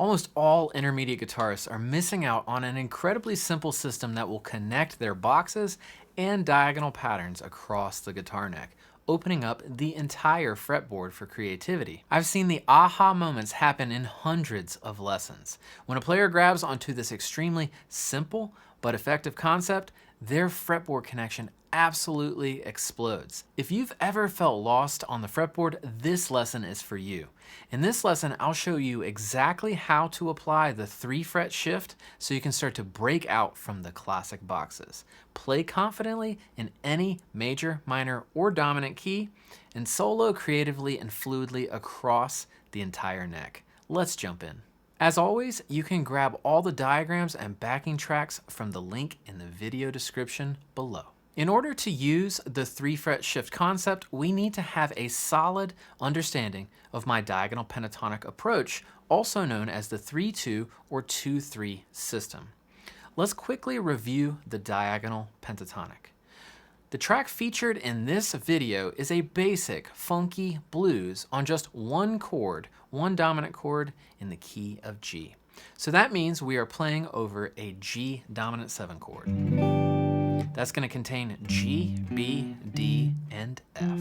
Almost all intermediate guitarists are missing out on an incredibly simple system that will connect their boxes and diagonal patterns across the guitar neck, opening up the entire fretboard for creativity. I've seen the aha moments happen in hundreds of lessons. When a player grabs onto this extremely simple but effective concept, their fretboard connection absolutely explodes. If you've ever felt lost on the fretboard, this lesson is for you. In this lesson, I'll show you exactly how to apply the 3-fret shift so you can start to break out from the classic boxes. Play confidently in any major, minor, or dominant key, and solo creatively and fluidly across the entire neck. Let's jump in. As always, you can grab all the diagrams and backing tracks from the link in the video description below. In order to use the 3-fret shift concept, we need to have a solid understanding of my diagonal pentatonic approach, also known as the 3-2 or 2-3 system. Let's quickly review the diagonal pentatonic. The track featured in this video is a basic, funky blues on just one chord, one dominant chord in the key of G. So that means we are playing over a G dominant 7 chord. That's going to contain G, B, D, and F.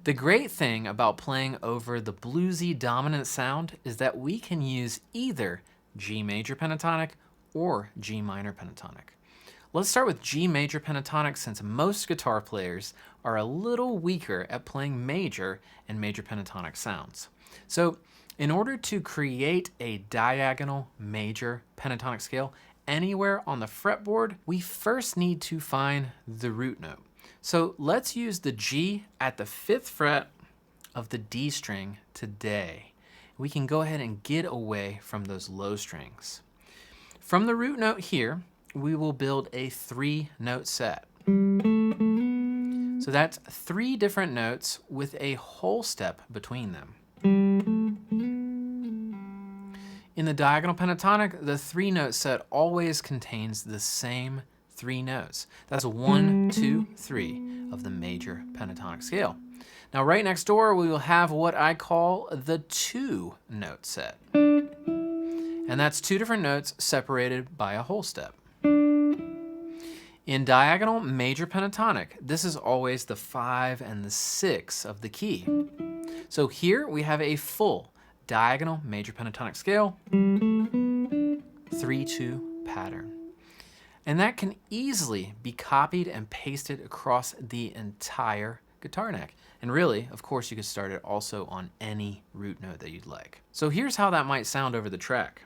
The great thing about playing over the bluesy dominant sound is that we can use either G major pentatonic or G minor pentatonic. Let's start with G major pentatonic since most guitar players are a little weaker at playing major and major pentatonic sounds. So in order to create a diagonal major pentatonic scale anywhere on the fretboard, we first need to find the root note. So let's use the G at the 5th fret of the D string today. We can go ahead and get away from those low strings. From the root note here, we will build a 3-note set. So that's 3 different notes with a whole step between them. In the diagonal pentatonic, the 3-note set always contains the same 3 notes. That's 1, 2, 3 of the major pentatonic scale. Now right next door, we will have what I call the 2-note set. And that's 2 different notes separated by a whole step. In diagonal major pentatonic, this is always the 5 and the 6 of the key. So here we have a full diagonal major pentatonic scale, 3-2 pattern. And that can easily be copied and pasted across the entire guitar neck. And really, of course, you could start it also on any root note that you'd like. So here's how that might sound over the track.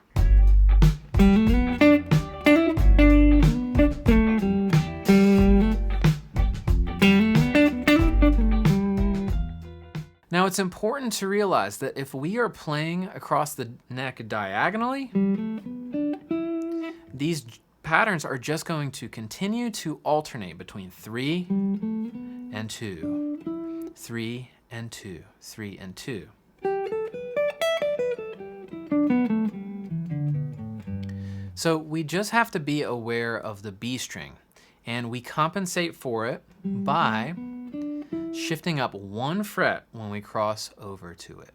Now it's important to realize that if we are playing across the neck diagonally, these patterns are just going to continue to alternate between 3 and 2, 3 and 2, 3 and 2. So we just have to be aware of the B string, and we compensate for it by shifting up 1 fret when we cross over to it.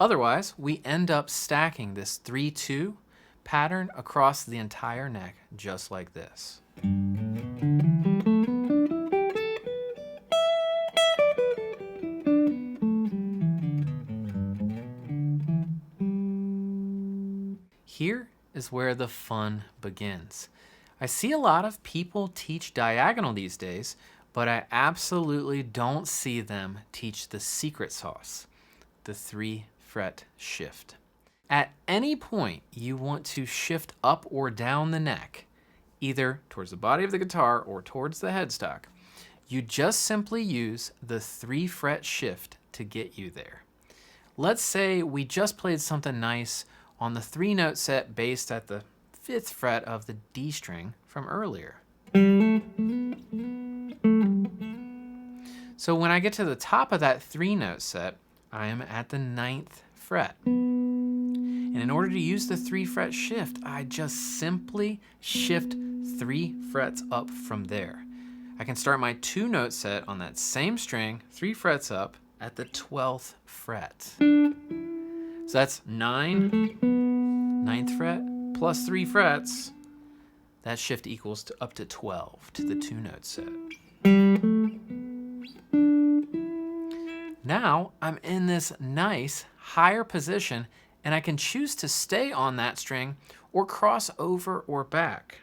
Otherwise, we end up stacking this 3-2 pattern across the entire neck, just like this. Here is where the fun begins. I see a lot of people teach diagonal these days, but I absolutely don't see them teach the secret sauce, the 3-fret shift. At any point you want to shift up or down the neck, either towards the body of the guitar or towards the headstock, you just simply use the 3-fret shift to get you there. Let's say we just played something nice on the 3-note set based at the 5th fret of the D string from earlier. So when I get to the top of that 3-note set, I am at the 9th fret. And in order to use the 3-fret shift, I just simply shift 3 frets up from there. I can start my 2-note set on that same string, 3 frets up, at the 12th fret. So that's 9, 9th fret, plus 3 frets. That shift equals to up to 12 to the 2-note set. Now I'm in this nice higher position, and I can choose to stay on that string or cross over or back.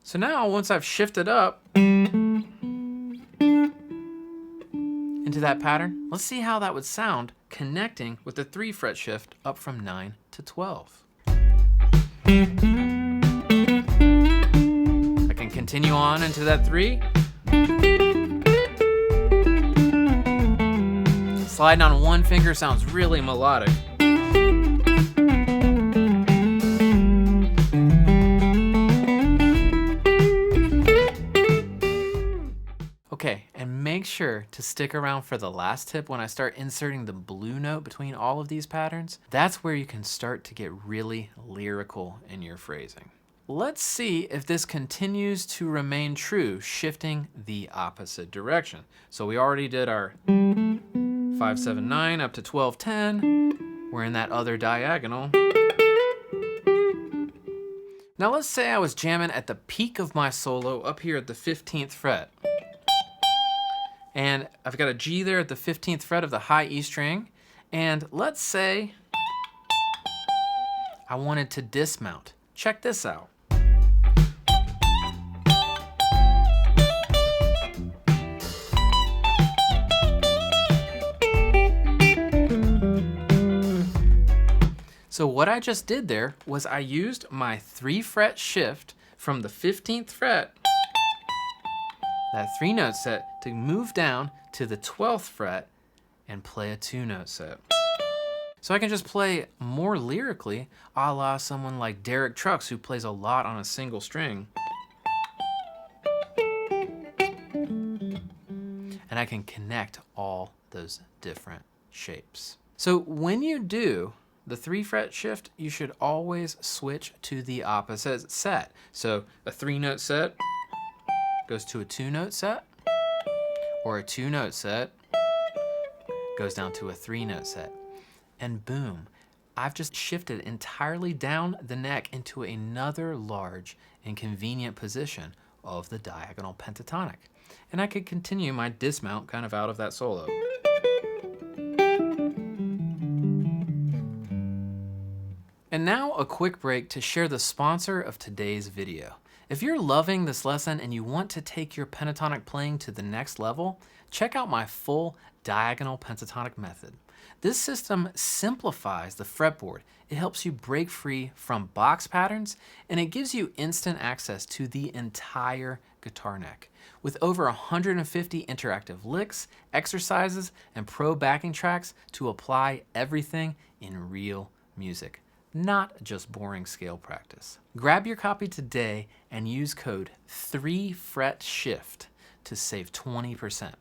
So now once I've shifted up into that pattern, let's see how that would sound connecting with the 3 fret shift up from 9 to 12. I can continue on into that 3. Sliding on one finger sounds really melodic. Okay, and make sure to stick around for the last tip when I start inserting the blue note between all of these patterns. That's where you can start to get really lyrical in your phrasing. Let's see if this continues to remain true, shifting the opposite direction. So we already did our 5, 7, 9 up to 12, 10. We're in that other diagonal. Now let's say I was jamming at the peak of my solo up here at the 15th fret. And I've got a G there at the 15th fret of the high E string. And let's say I wanted to dismount. Check this out. So what I just did there was I used my 3 fret shift from the 15th fret, that 3-note set, to move down to the 12th fret and play a 2-note set. So I can just play more lyrically, a la someone like Derek Trucks, who plays a lot on a single string. And I can connect all those different shapes. So when you do the 3 fret shift, you should always switch to the opposite set. So a 3-note set goes to a 2-note set, or a 2-note set goes down to a 3-note set. And boom, I've just shifted entirely down the neck into another large and convenient position of the diagonal pentatonic. And I could continue my dismount kind of out of that solo. And now a quick break to share the sponsor of today's video. If you're loving this lesson and you want to take your pentatonic playing to the next level, check out my full diagonal pentatonic method. This system simplifies the fretboard. It helps you break free from box patterns, and it gives you instant access to the entire guitar neck. With over 150 interactive licks, exercises, and pro backing tracks to apply everything in real music, not just boring scale practice. Grab your copy today and use code 3FretShift to save 20%.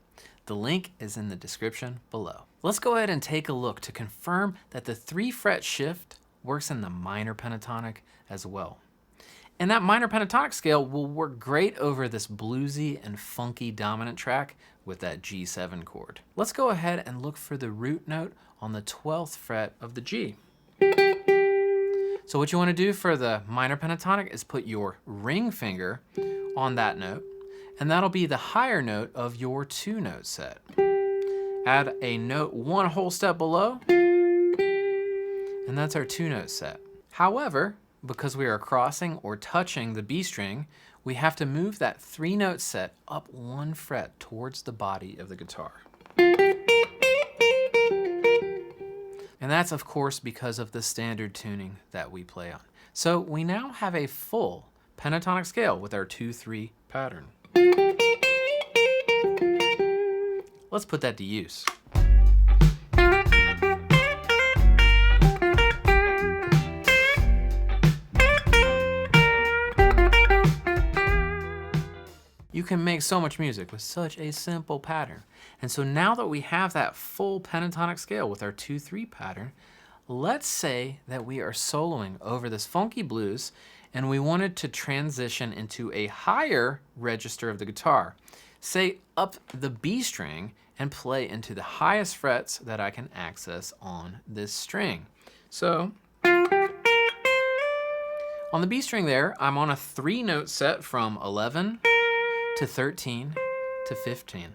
The link is in the description below. Let's go ahead and take a look to confirm that the 3-fret shift works in the minor pentatonic as well. And that minor pentatonic scale will work great over this bluesy and funky dominant track with that G7 chord. Let's go ahead and look for the root note on the 12th fret of the G. So what you want to do for the minor pentatonic is put your ring finger on that note, and that'll be the higher note of your 2-note set. Add a note 1 whole step below, and that's our 2-note set. However, because we are crossing or touching the B string, we have to move that 3-note set up 1 fret towards the body of the guitar. And that's of course because of the standard tuning that we play on. So we now have a full pentatonic scale with our 2-3 pattern. Let's put that to use. You can make so much music with such a simple pattern. And so now that we have that full pentatonic scale with our 2-3 pattern, let's say that we are soloing over this funky blues and we wanted to transition into a higher register of the guitar. Say up the B string and play into the highest frets that I can access on this string. So on the B string there, I'm on a 3-note set from 11 to 13 to 15.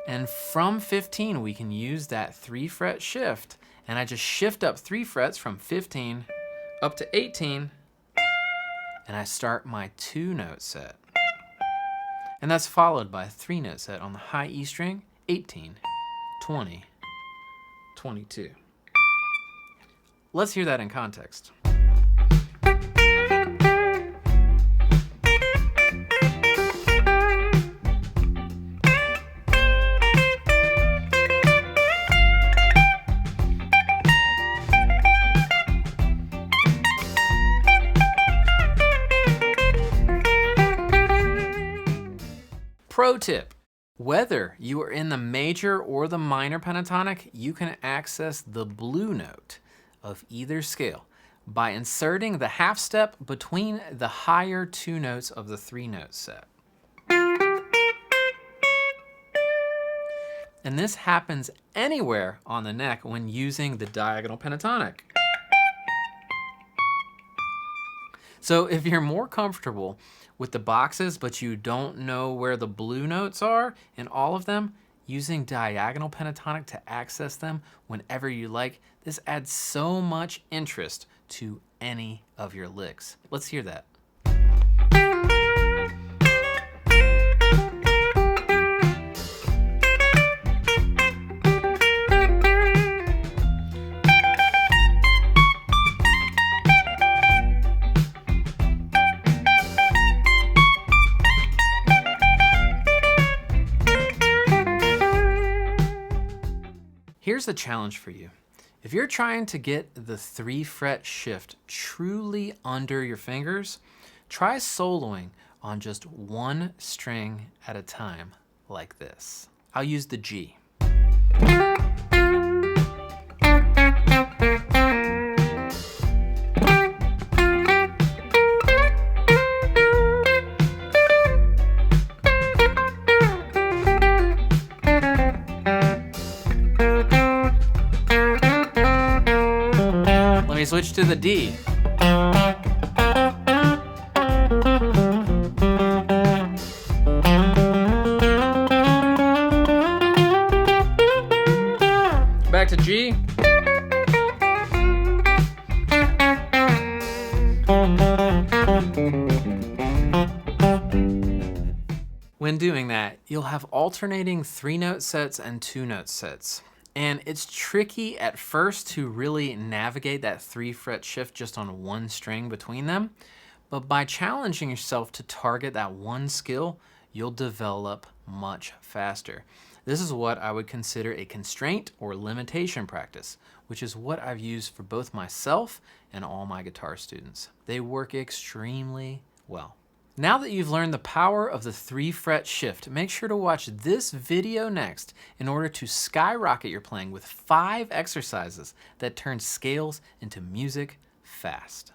And from 15, we can use that 3-fret shift, and I just shift up 3 frets from 15 up to 18, and I start my 2-note set. And that's followed by a 3-note set on the high E string, 18, 20, 22. Let's hear that in context. Pro tip, whether you are in the major or the minor pentatonic, you can access the blue note of either scale by inserting the half step between the higher 2 notes of the 3-note set. And this happens anywhere on the neck when using the diagonal pentatonic. So if you're more comfortable with the boxes, but you don't know where the blue notes are in all of them, using diagonal pentatonic to access them whenever you like, this adds so much interest to any of your licks. Let's hear that. Here's the challenge for you. If you're trying to get the 3-fret shift truly under your fingers, try soloing on just 1 string at a time like this. I'll use the G. Let me switch to the D. Back to G. When doing that, you'll have alternating 3-note sets and 2-note sets. And it's tricky at first to really navigate that 3-fret shift just on 1 string between them. But by challenging yourself to target that one skill, you'll develop much faster. This is what I would consider a constraint or limitation practice, which is what I've used for both myself and all my guitar students. They work extremely well. Now that you've learned the power of the 3-fret shift, make sure to watch this video next in order to skyrocket your playing with 5 exercises that turn scales into music fast.